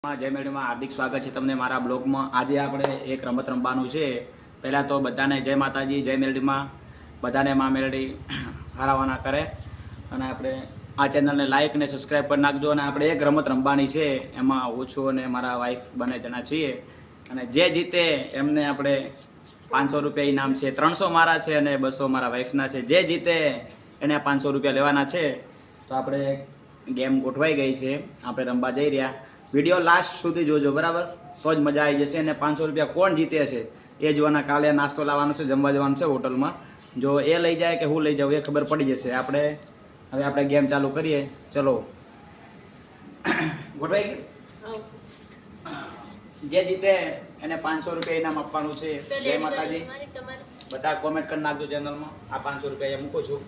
જય મેળવીમાં હાર્દિક સ્વાગત છે તમને મારા બ્લોગમાં। આજે આપણે એક રમત રમવાનું છે। પહેલાં તો બધાને જય માતાજી, જય મેળવીમાં, બધાને મા મેળવી હારાવાના કરે। અને આપણે આ ચેનલને લાઇક અને સબસ્ક્રાઈબ કરી નાખજો। અને આપણે એક રમત રમવાની છે, એમાં ઓછું અને મારા વાઈફ બંને જણા છીએ। અને જે જીતે એમને આપણે 500 રૂપિયા ઇનામ છે। 300 મારા છે અને 200 મારા વાઈફના છે। જે જીતે એને 500 રૂપિયા લેવાના છે। તો આપણે ગેમ ગોઠવાઈ ગઈ છે, આપણે રમવા જઈ રહ્યા। વિડીયો લાસ્ટ સુધી જોજો, બરાબર? તો જ મજા આવી જશે। અને 500 રૂપિયા કોણ જીતે છે એ જોવાના। કાલે નાસ્તો લાવવાનો છે, જમવા જવાનું છે હોટલમાં। જો એ લઈ જાય કે હું લઈ જાઉં એ ખબર પડી જશે। હવે આપણે ગેમ ચાલુ કરીએ, ચલો। ગોઠવાઈ ગઈ? જે જીતે એને 500 રૂપિયા ઇનામ આપવાનું છે। જય માતાજી। બધા કોમેન્ટ કરી નાખજો ચેનલમાં। આ 500 રૂપિયા એ મૂકું છું।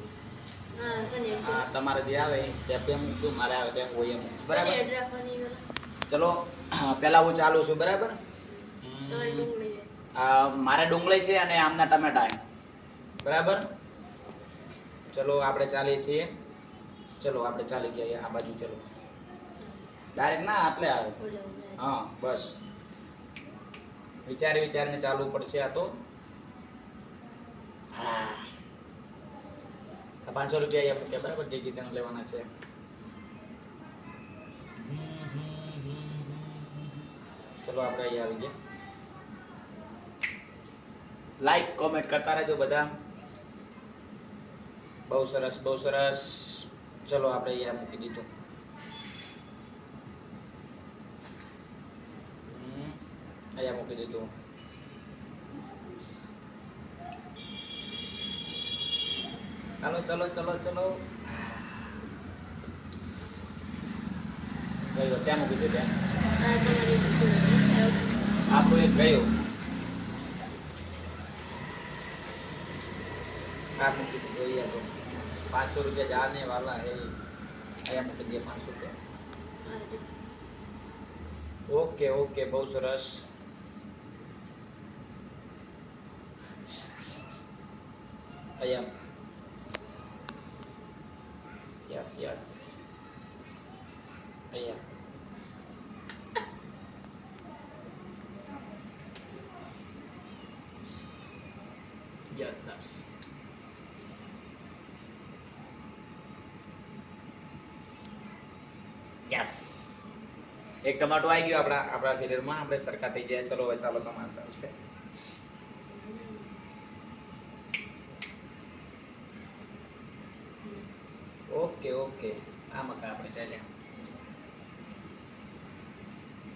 હા, તમારે જે આવે તે મૂકજો, મારે આવે તેમ હોય એમ મૂકશું, બરાબર? ચલો, પહેલાં હું ચાલુ છું, બરાબર? મારે ડુંગળી છે અને આમના ટમેટા, બરાબર? ચલો, આપણે ચાલીએ છીએ। ચલો, આપણે ચાલી ગયા આ બાજુ। ચલો, ડાયરેક્ટ ના આટલે આવે। હા, બસ વિચારીને ચાલવું પડશે આ તો। હા, 500 રૂપિયા એ મૂક્યા, બરાબર? જે જીતે લેવાના છે। ચલો, આપણે અહીંયા આવી ગયા। લાઈક કોમેન્ટ કરતા રહેજો બધા। બહુ સરસ, બહુ સરસ। ચલો, આપણે અહીંયા મૂકી દીધું। અહીંયા મૂકી દીધું। ચાલો ચલો ચલો ચલો, ગયો ત્યાં મૂકી દે। ત્યાં આપણું એક ગયું, આ મૂકી દીધું। અહીંયા તો 500 રૂપિયા જાને વાલા હે। અહીંયા મૂકી દે 500 રૂપિયા। ઓકે ઓકે, બહુ સરસ। અહીંયા યસ યસ, અહીંયા યસ યસ। યસ, એક ટમાટો આવી ગયો આપણા ફિલરમાં। આપણે સરખા થઈ જાય। ચલો, હવે ચાલો, તમારે ચાલશે। ઓકે ઓકે, આ મકા આપણે ચાલ્યા।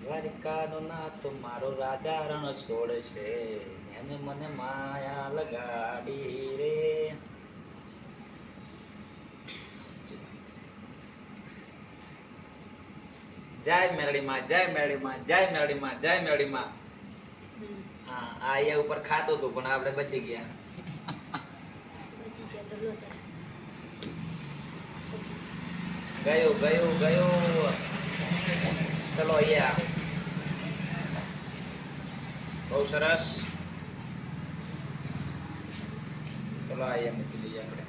દ્વારિકાનો નાથ મારો રાજા રણ છોડ છે, એને મને માયા લગાડી રે। જય મેરડીમાં, જય મેરડીમાં, જય મેરડીમાં, જય મેરડીમાં। હા, આ એ ઉપર ખાતું હતું પણ આપણે બચી ગયા। ગયો ગયો ગયો। ચલો, અહીંયા બહુ સરસ। ચલો, અહીંયા મૂકી દઈએ આપણે।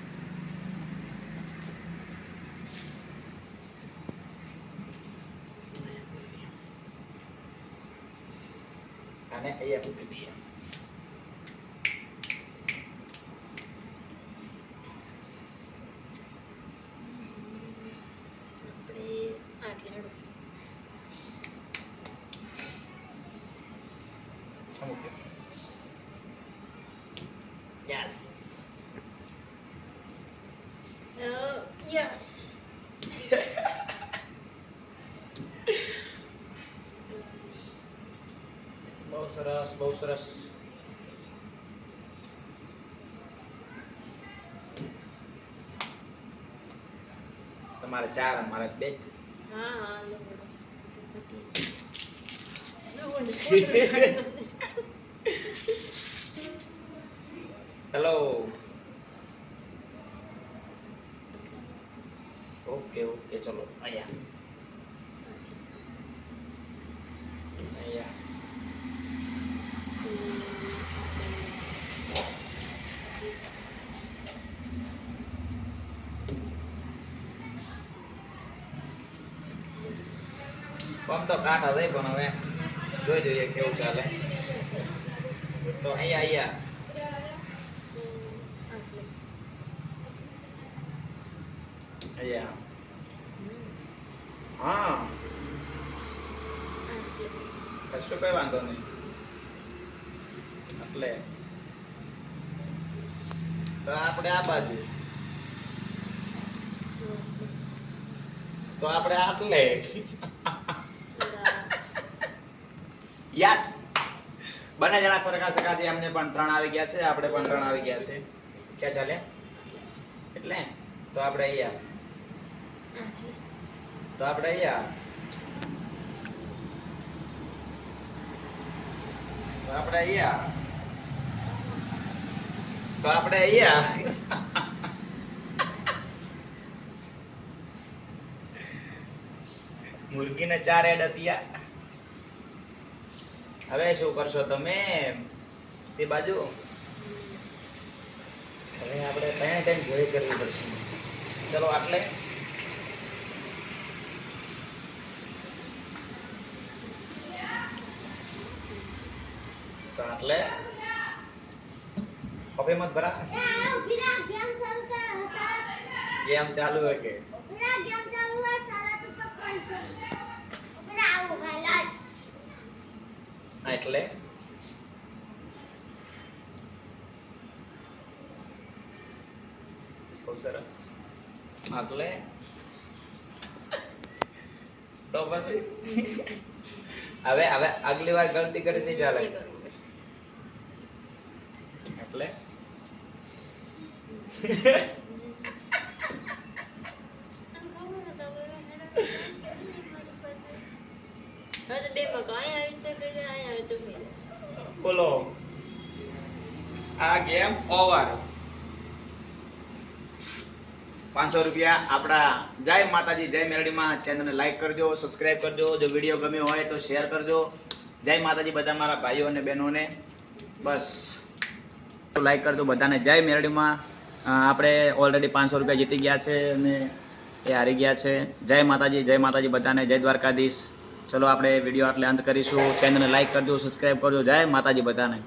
અને અહીંયા મૂકી દઈએ। Yes. Yes. બહુ સરસ, બહુ સરસ। તમારે 4, અમારે 2 છે। હા, ચલો, ઓકે ઓકે, ચલો અહીંયા અહીંયા। આમ તો કાટ હવે પણ હવે જોઈ જોઈએ કેવું ચાલે. તો અહીંયા હા કશું કઈ વાંધો નહીં. એટલે તો આપણે આ બાજુ તો આપણે આટલે યસ બંને જણા સરખા સરખાથી અમને પણ 3 આવી ગયા છે, આપણે પણ 3 આવી ગયા છે. ક્યાં ચાલે એટલે તો આપણે અહીંયા તો આપણે અહીંયા તો આપણે અહીંયા તો આપણે અહીંયા મુર્ગીને 4 એડ હતી. હવે શું કરશો તમે તે બાજુ? હવે આપણે ત્યાં ઘરે કરવી પડશે. ચલો આટલે તો આટલે હવે મત ભરા ગેમ ચાલુ હે કે એટલે બહુ સરસ. એટલે તો પછી હવે આગલી વાર ગલતી કરી નહીં ચાલે. એટલે બોલો આ ગેમ ઓવર. 500 રૂપિયા આપણા. જય માતાજી, જય મેલડીમાં. ચેનલને લાઈક કરજો, સબસ્ક્રાઈબ કરજો. જો વિડીયો ગમ્યો હોય તો શેર કરજો. જય માતાજી બધા મારા ભાઈઓ અને બહેનોને. બસ તો લાઈક કરજો બધાને. જય મેલડીમાં. આપણે ઓલરેડી 500 રૂપિયા જીતી ગયા છે અને એ હારી ગયા છે. જય માતાજી, જય માતાજી બધાને. જય દ્વારકાધીશ. ચલો આપણે વિડીયો આટલે અંત કરીશું. ચેનલને લાઈક કરજો, સબસ્ક્રાઈબ કરજો. જય માતાજી બધાને.